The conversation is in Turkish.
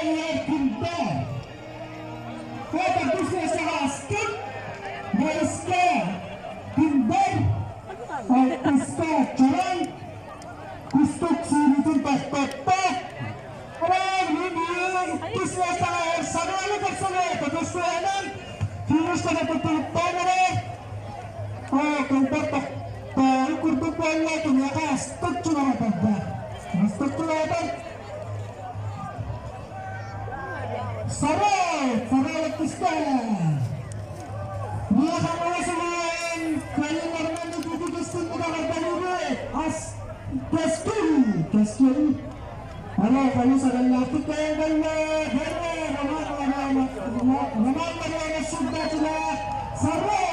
lihat kita. Kita bisnis asking, biasa timber, biasa jalan, kustuk suritin tak. Orang ini bisnis sana kesana, kesulitan, virus kena tutup tangan. Oh, kontak tak. Tahu kurang banyak ternyata stok cuma apa? Stok cuma apa? Sarai kita. Dia sama dengan kaya normal itu kita negara baru as keskiri. Kalau saran lagi kaya nama sudah jelas. Sarai.